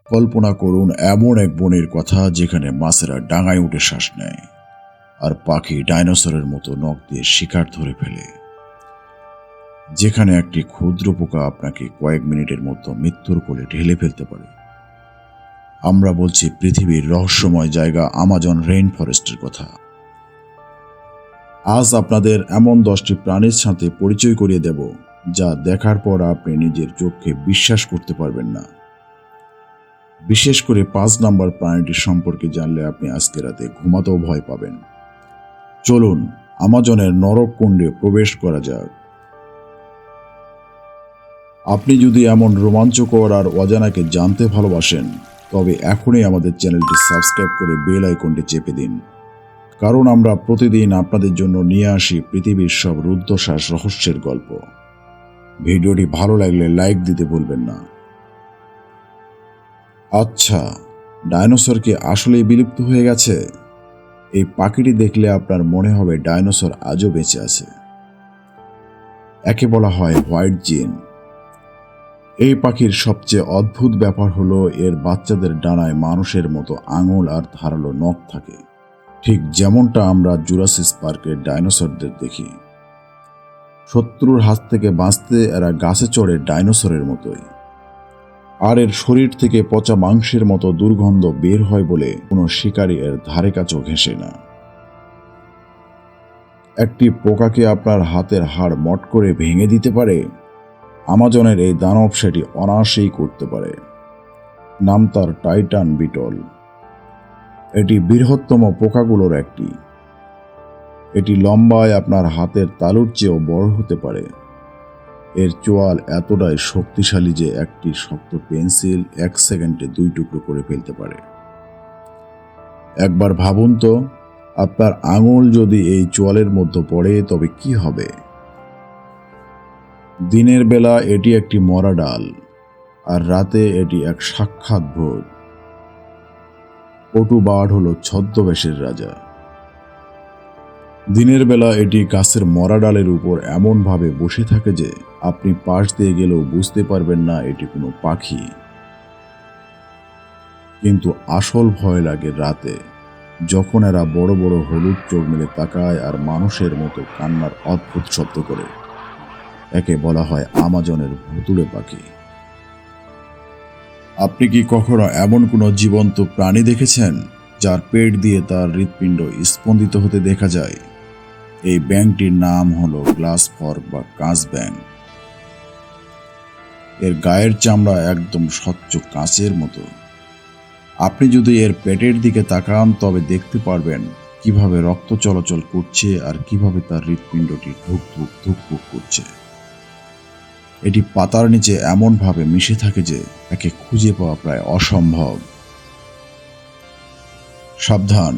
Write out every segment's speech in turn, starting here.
কল্পনা করুন এমন এক বনের কথা যেখানে মাছেরা ডাঙায় উঠে শ্বাস নেয় আর পাখি ডাইনোসরের মতো নখ দিয়ে শিকার ধরে ফেলে। যেখানে একটি ক্ষুদ্র পোকা আপনাকে কয়েক মিনিটের মতো মৃত্যুর কোলে ঢেলে ফেলতে পারে। আমরা বলছি পৃথিবীর রহস্যময় জায়গা আমাজন রেইন ফরেস্টের কথা। আজ আপনাদের এমন 10টি প্রাণীর সাথে পরিচয় করিয়ে দেব যা দেখার পর আপনি নিজের চোখকে বিশ্বাস করতে পারবেন না। বিশেষ করে 5 নম্বর প্রাণীটির সম্পর্কে জানলে আপনি আজকে রাতে ঘুমাতেও ভয় পাবেন। চলুন আমাজনের নরককুণ্ডে প্রবেশ করা যাক। আপনি যদি এমন রোমাঞ্চকর আর অজানাকে জানতে ভালোবাসেন তবে এখনই আমাদের চ্যানেলটি সাবস্ক্রাইব করে বেল আইকনটি চেপে দিন, কারণ আমরা প্রতিদিন আপনাদের জন্য নিয়ে আসি পৃথিবীর সব রুদ্ধশ্বাস রহস্যের গল্প। ভিডিওটি ভালো লাগলে লাইক দিতে ভুলবেন না। আচ্ছা, ডাইনোসর কি আসলেই বিলুপ্ত হয়ে গেছে? এই পাখিটি দেখলে আপনার মনে হবে ডাইনোসর আজও বেঁচে আছে। একে বলা হয় হোয়াইট জিন। এই পাখির সবচেয়ে অদ্ভুত ব্যাপার হলো এর বাচ্চাদের ডানায় মানুষের মতো আঙুল আর ধারালো নখ থাকে, ঠিক যেমনটা আমরা জুরাসিক পার্কের ডাইনোসরদের দেখি। শত্রুর হাত থেকে বাঁচতে এরা গাছে চড়ে ডাইনোসরের মতোই। আর এর শরীর থেকে পচা মাংসের মতো দুর্গন্ধ বের হয় বলে কোনো শিকারী এর ধারে কাছেও ঘেঁষে না। একটি পোকাকে আপনার হাতের হাড় মট করে ভেঙে দিতে পারে, আমাজনের এই দানব সেটি অনায়াসেই করতে পারে। নাম তার টাইটান বিটল। এটি বৃহত্তম পোকাগুলোর একটি। এটি লম্বায় আপনার হাতের তালুর চেয়েও বড় হতে পারে। এর চোয়াল এতটাই শক্তিশালী যে একটি শক্ত পেন্সিল 1 সেকেন্ডে 2 টুকরো করে ফেলতে পারে। একবার ভাবুন তো, আপনার আঙুল যদি এই চোয়ালের মধ্যে পড়ে তবে কি হবে? দিনের বেলা এটি একটি মরা ডাল, আর রাতে এটি এক সাক্ষাৎ ভূত। পটু বার্ড হলো ছদ্মবেশের রাজা। দিনের বেলা এটি গাছের মরা ডালের উপর এমনভাবে বসে থাকে যে আপনি পাশ দিয়ে গেলেও বুঝতে পারবেন না এটি কোনো পাখি। কিন্তু আসল ভয় লাগে রাতে, যখন এরা বড় বড় হলুদ চোখ মেলে তাকায় আর মানুষের মতো কান্নার অদ্ভুত শব্দ করে। একে বলা হয় আমাজনের ভুতুড়ে পাখি। আপনি কি কখনো এমন কোনো জীবন্ত প্রাণী দেখেছেন যার পেট দিয়ে তার হৃৎপিণ্ড স্পন্দিত হতে দেখা যায়? এই ব্যাঙটির নাম হলো গ্লাস ফর্ক বা কাঁচ ব্যাঙ। এর গায়ের চামড়া একদম স্বচ্ছ কাঁচের মতো। আপনি যদি এর পেটের দিকে তাকান তবে দেখতে পারবেন কিভাবে রক্ত চলাচল করছে আর কিভাবে তার হৃৎপিণ্ডটি ধুকধুক ধুকপুক করছে। এটি পাতার নিচে এমনভাবে মিশে থাকে যে একে খুঁজে পাওয়া প্রায় অসম্ভব। সাবধান,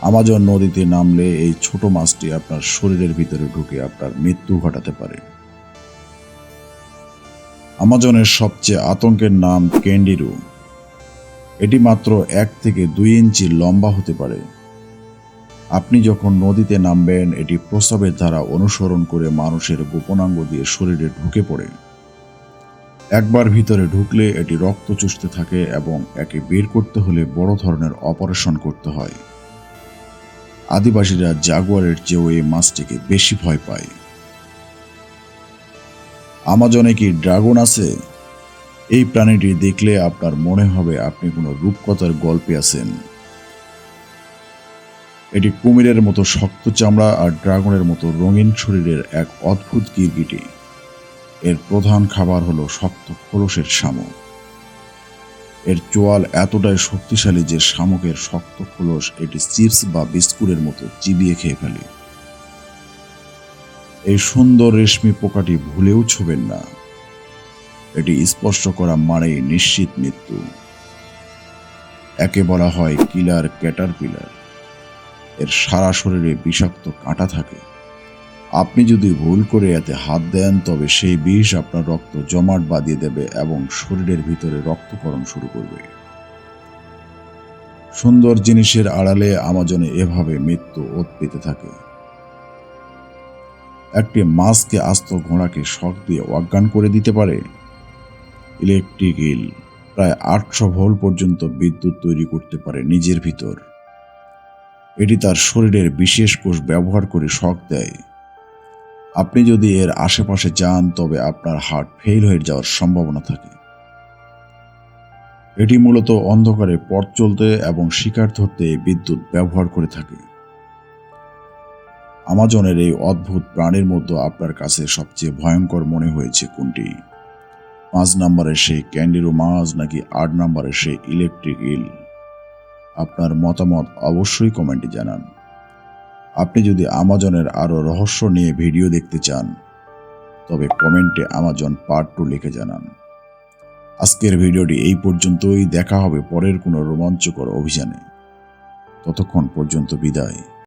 আমাজন নদীতে নামলে এই ছোট মাছটি আপনার শরীরের ভিতরে ঢুকে আপনার মৃত্যু ঘটাতে পারে। আমাজনের সবচেয়ে আতঙ্কের নাম ক্যান্ডিরু। এটি মাত্র 1 থেকে 2 ইঞ্চি লম্বা হতে পারে। আপনি যখন নদীতে নামবেন এটি প্রস্রাবের ধারা অনুসরণ করে মানুষের গোপনাঙ্গ দিয়ে শরীরে ঢুকে পড়ে। একবার ভিতরে ঢুকলে এটি রক্ত চুষতে থাকে এবং একে বের করতে হলে বড় ধরনের অপারেশন করতে হয়। আদিবাসীরা জাগুয়ারের চেয়েও এই মাছটিকে বেশি ভয় পায়। আমাজনে কি ড্রাগন আছে? এই প্রাণীটি দেখলে আপনার মনে হবে আপনি কোনো রূপকথার গল্পে আছেন। এটি কুমিরের মতো শক্ত চামড়া আর ড্রাগনের মতো রঙিন শরীরের এক অদ্ভুত গিরগিটি। এর প্রধান খাবার হলো শক্ত খোলসের শামুক। এর চোয়াল এতটাই শক্তিশালী যে শামুকের শক্ত খোলস এটি চিপস বা বিস্কুটের মতো চিবিয়ে খেয়ে ফেলে। এই সুন্দর রেশমি পোকাটি ভুলেও ছোবেন না। এটি স্পর্শ করা মানেই নিশ্চিত মৃত্যু। একে বলা হয় কিলার ক্যাটারপিলার। এর সারা শরীরে বিষাক্ত কাঁটা থাকে। আপনি যদি ভুল করে এতে হাত দেন তবে সেই বিষ আপনার রক্ত জমাট বাঁধিয়ে দেবে এবং শরীরের ভিতরে রক্তক্ষরণ শুরু করবে। সুন্দর জিনিসের আড়ালে আমাজনে এভাবে মৃত্যু ওত পেতে থাকে। একটি মাছকে আস্ত ঘোড়াকে শক দিয়ে অজ্ঞান করে দিতে পারে। ইলেকট্রিক ইল। প্রায় 800 ভোল্ট পর্যন্ত বিদ্যুৎ তৈরি করতে পারে নিজের ভিতর। এটি তার শরীরের বিশেষ কোষ ব্যবহার করে শক দেয়। আপনি যদি এর আশেপাশে যান তবে আপনার হার্ট ফেল হয়ে যাওয়ার সম্ভাবনা থাকে। এটি মূলত অন্ধকারে পথ চলতে এবং শিকার ধরতে বিদ্যুৎ ব্যবহার করে থাকে। আমাজনের এই অদ্ভুত প্রাণীর মধ্যে আপনার কাছে সবচেয়ে ভয়ঙ্কর মনে হয়েছে কোনটি? 5 নম্বরের সেই ক্যান্ডিরো মাছ নাকি 8 নম্বরের সেই ইলেকট্রিক ইল? আপনার মতামত অবশ্যই কমেন্টে জানান। আপনি যদি আমাজনের আরও রহস্য নিয়ে ভিডিও দেখতে চান তবে কমেন্টে আমাজন পার্ট 2 লিখে জানান। আজকের ভিডিওটি এই পর্যন্তই। দেখা হবে পরের কোনো রোমাঞ্চকর অভিযানে। ততক্ষণ পর্যন্ত বিদায়।